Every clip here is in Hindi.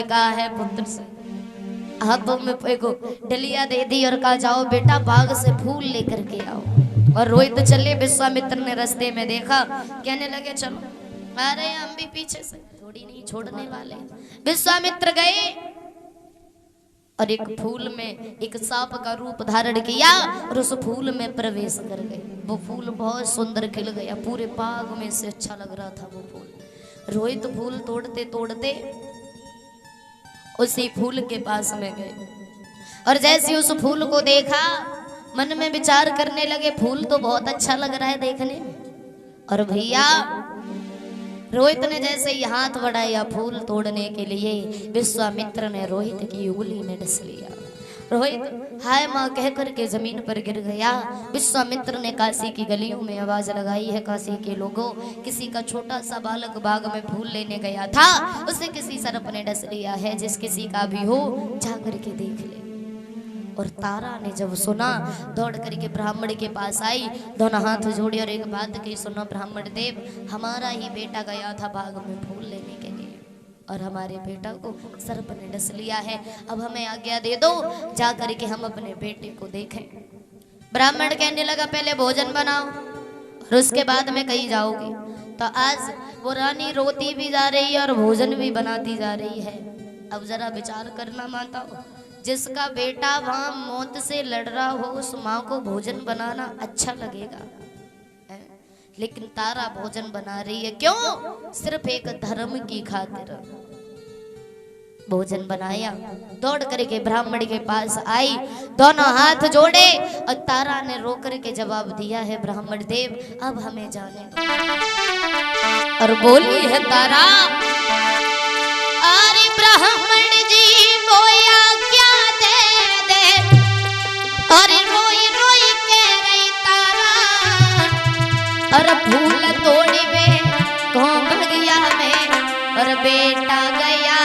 कहा है पुत्र से, हाथों में एक डलिया दे दी और कहा जाओ बेटा बाग से फूल लेकर के आओ। और रोहित चले, विश्वामित्र ने रास्ते में देखा, कहने लगे चलो, आ रहे हैं हम भी पीछे से, थोड़ी नहीं छोड़ने वाले। विश्वामित्र गए और एक फूल में एक सांप का रूप धारण किया और उस फूल में प्रवेश कर गए। वो फूल बहुत सुंदर खिल गया, पूरे बाग में से अच्छा लग रहा था वो फूल। रोहित फूल तोड़ते तोड़ते उसी फूल के पास में गए और जैसे उस फूल को देखा मन में विचार करने लगे, फूल तो बहुत अच्छा लग रहा है देखने में। और भैया रोहित ने जैसे ही हाथ बढ़ाया फूल तोड़ने के लिए, विश्वामित्र ने रोहित की उंगली में डस लिया। रोहित हाय माँ कह करके जमीन पर गिर गया। विश्वामित्र ने काशी की गलियों में आवाज लगाई है, काशी के लोगों, किसी का छोटा सा बालक बाग में फूल लेने गया था, उसे किसी सर्प ने डस लिया है, जिस किसी का भी हो जा करके देख ले। और तारा ने जब सुना दौड़ करके ब्राह्मण के पास आई, दोनों हाथ जोड़े और एक बात कही, सुनो ब्राह्मण देव, हमारा ही बेटा गया था बाग में फूल लेने के लिए और हमारे बेटा को सर्प ने डस लिया है, अब हमें आज्ञा दे दो जा करके हम अपने बेटे को देखें। ब्राह्मण कहने लगा पहले भोजन बनाओ और उसके बाद में कहीं जाओगी। तो आज वो रानी रोती भी जा रही है और भोजन भी बनाती जा रही है। अब जरा विचार करना माता हो, जिसका बेटा वहां मौत से लड़ रहा हो उस माँ को भोजन बनाना अच्छा लगेगा, लेकिन तारा भोजन बना रही है, क्यों? सिर्फ एक धर्म की खातिर भोजन बनाया। दौड़ करके ब्राह्मण के पास आई, दोनों हाथ जोड़े और तारा ने रो करके जवाब दिया है, ब्राह्मण देव अब हमें जाने दो। और बोली है तारा, अरे ब्राह्मण जी बोया क्या दे दे, और रोई रोई कह रही तारा, और फूल तोड़ी वे कौन गया में, और बेटा गया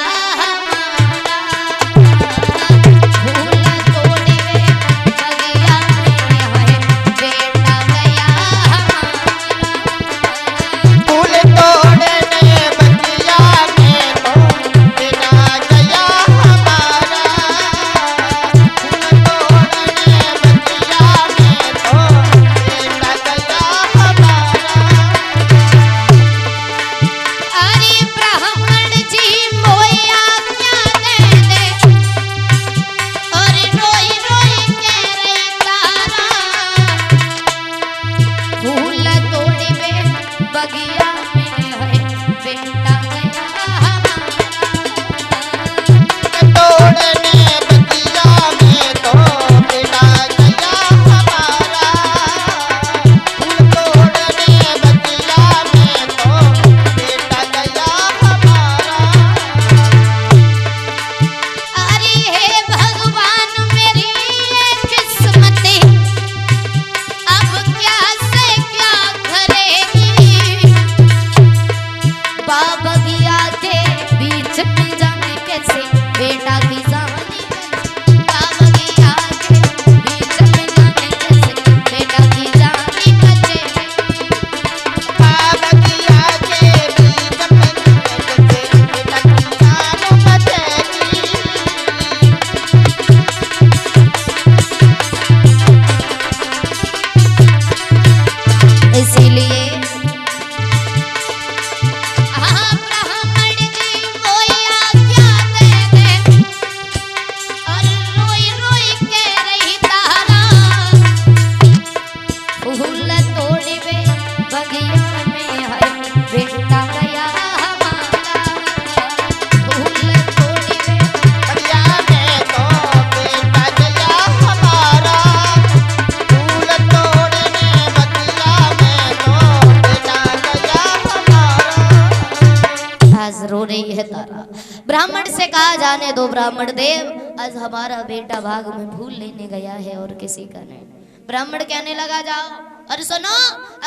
ब्राह्मण से कहा जाने दो ब्राह्मण देव, आज हमारा बेटा बाग में फूल लेने गया है और किसी का नहीं। ब्राह्मण कहने लगा जाओ, अरे सुनो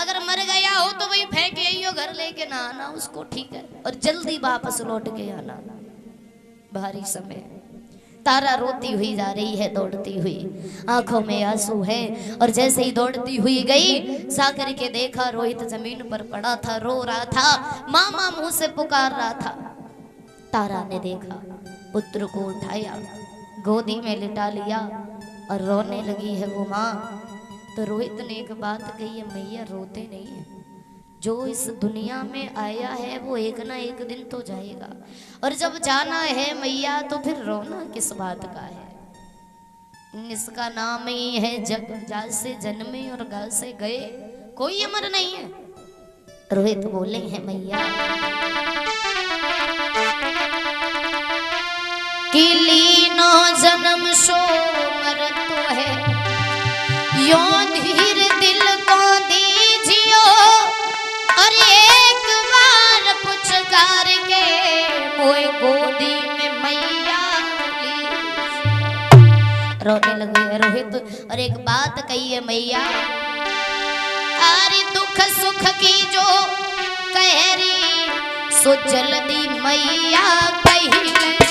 अगर मर गया हो तो वही फेंक आइयो, घर लेके ना आना उसको, ठीक है, और जल्दी वापस लौट के आना। भारी समय तारा रोती हुई जा रही है, दौड़ती हुई, आंखों में आंसू है, और जैसे ही दौड़ती हुई गई जाकर के देखा रोहित जमीन पर पड़ा था, रो रहा था, मामा मुंह से पुकार रहा था। तारा ने देखा पुत्र को उठाया, गोदी में लिटा लिया और रोने लगी है वो माँ। तो रोहित ने एक बात कही है, मैया रोते नहीं है, जो इस दुनिया में आया है वो एक ना एक दिन तो जाएगा, और जब जाना है मैया तो फिर रोना किस बात का है। इसका नाम ही है जग, जा से जन्मे और गा से गए, कोई अमर नहीं है। रोहित बोले हैं मैया कि लीनो जन्म सो मरत है, यो धीर दिल को दीजियो, और एक बार पुचकार के मोए गोदी में मैया रोने लगे रोहित। और एक बात कही है मैया, अरे दुख सुख की जो कहरी सो जल्दी मैया कही